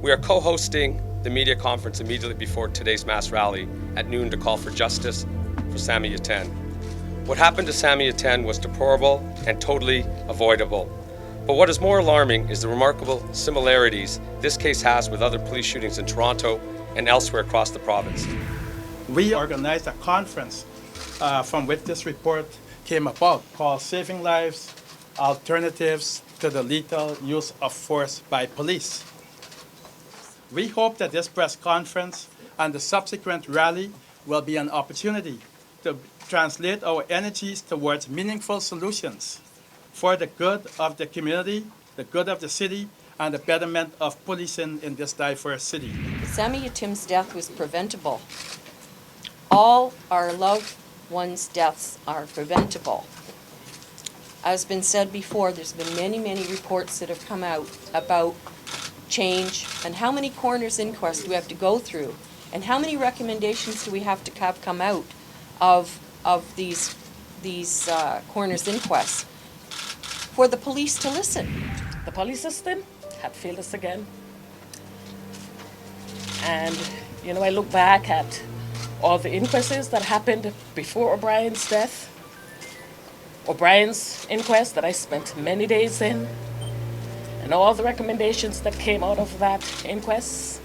We are co-hosting the media conference immediately before today's mass rally at noon to call for justice for Sammy Yatim. What happened to Sammy Yatim was deplorable and totally avoidable. But what is more alarming is the remarkable similarities this case has with other police shootings in Toronto and elsewhere across the province. We organized a conference from which this report came about called Saving Lives, Alternatives to the Lethal Use of Force by Police. We hope that this press conference and the subsequent rally will be an opportunity to translate our energies towards meaningful solutions for the good of the community, the good of the city, and the betterment of policing in this diverse city. Sammy Yatim's death was preventable. All our loved ones' deaths are preventable. As has been said before, there's been many reports that have come out about change and how many coroner's inquests do we have to go through and how many recommendations do we have to have come out of these coroner's inquests for the police to listen. The police system had failed us again. And, I look back at all the inquests that happened before O'Brien's death, O'Brien's inquest that I spent many days in, and all the recommendations that came out of that inquest.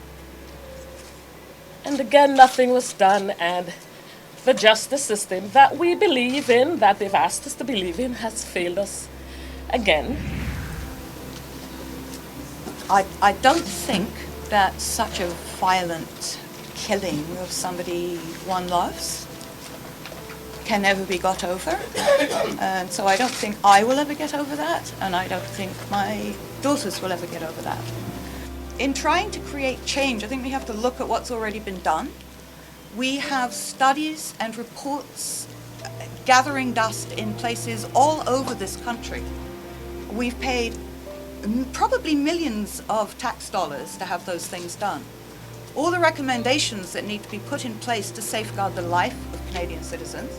And again, nothing was done, and the justice system that we believe in, that they've asked us to believe in, has failed us again. I don't think that such a violent killing of somebody one loves can ever be got over. And so I don't think I will ever get over that, and I don't think my daughters will ever get over that. In trying to create change, I think we have to look at what's already been done. We have studies and reports gathering dust in places all over this country. We've paid probably millions of tax dollars to have those things done. All the recommendations that need to be put in place to safeguard the life of Canadian citizens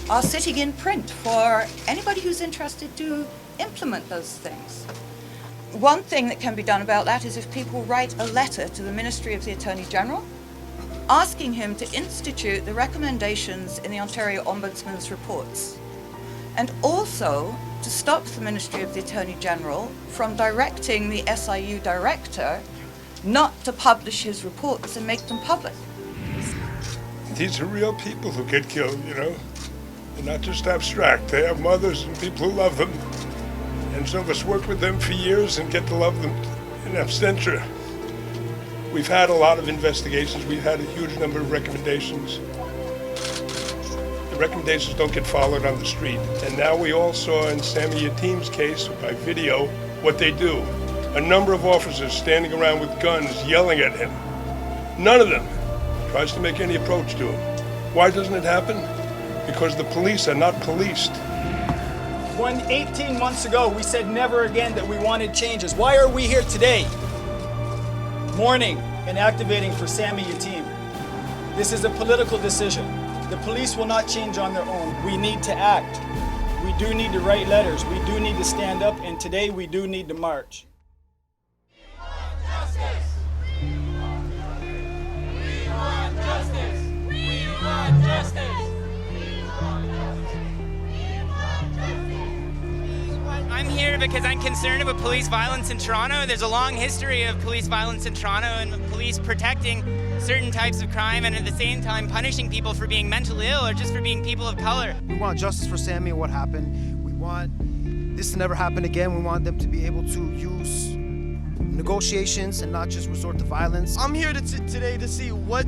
are sitting in print for anybody who's interested to implement those things. One thing that can be done about that is if people write a letter to the Ministry of the Attorney General asking him to institute the recommendations in the Ontario Ombudsman's reports, and also to stop the Ministry of the Attorney General from directing the SIU director not to publish his reports and make them public. These are real people who get killed, They're not just abstract. They have mothers and people who love them. And some of us work with them for years and get to love them in absentia. We've had a lot of investigations. We've had a huge number of recommendations. The recommendations don't get followed on the street. And now we all saw in Sammy Yatim's case by video what they do. A number of officers standing around with guns yelling at him. None of them tries to make any approach to him. Why doesn't it happen? Because the police are not policed. When 18 months ago we said never again that we wanted changes, why are we here today? Mourning and activating for Sammy Yatim. This is a political decision. The police will not change on their own. We need to act. We do need to write letters. We do need to stand up, and today we do need to march. We want justice! We want justice! We want justice! I'm here because I'm concerned about police violence in Toronto. There's a long history of police violence in Toronto and police protecting certain types of crime and at the same time punishing people for being mentally ill or just for being people of color. We want justice for Sammy and what happened. We want this to never happen again. We want them to be able to use negotiations and not just resort to violence. I'm here today to see what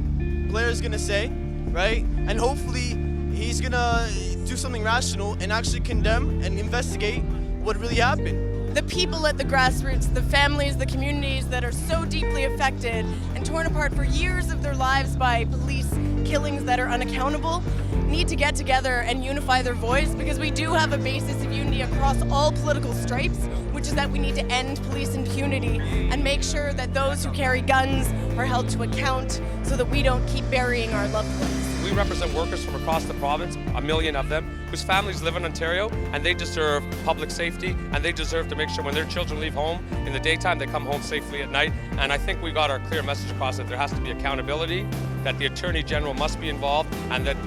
Blair's gonna say, right? And hopefully he's gonna do something rational and actually condemn and investigate what really happened. The people at the grassroots, the families, the communities that are so deeply affected and torn apart for years of their lives by police killings that are unaccountable need to get together and unify their voice, because we do have a basis of unity across all political stripes, which is that we need to end police impunity and make sure that those who carry guns are held to account so that we don't keep burying our loved ones. We represent workers from across the province, 1 million of them, whose families live in Ontario, and they deserve public safety, and they deserve to make sure when their children leave home in the daytime, they come home safely at night. And I think we got our clear message across that there has to be accountability, that the Attorney General must be involved, and that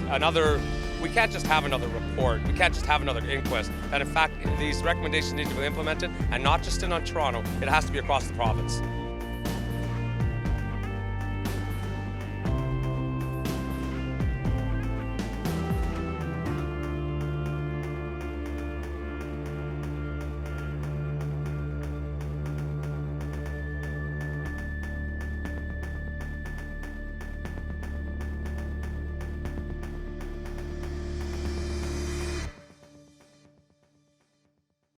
we can't just have another report, we can't just have another inquest, that in fact these recommendations need to be implemented, and not just in Toronto, it has to be across the province.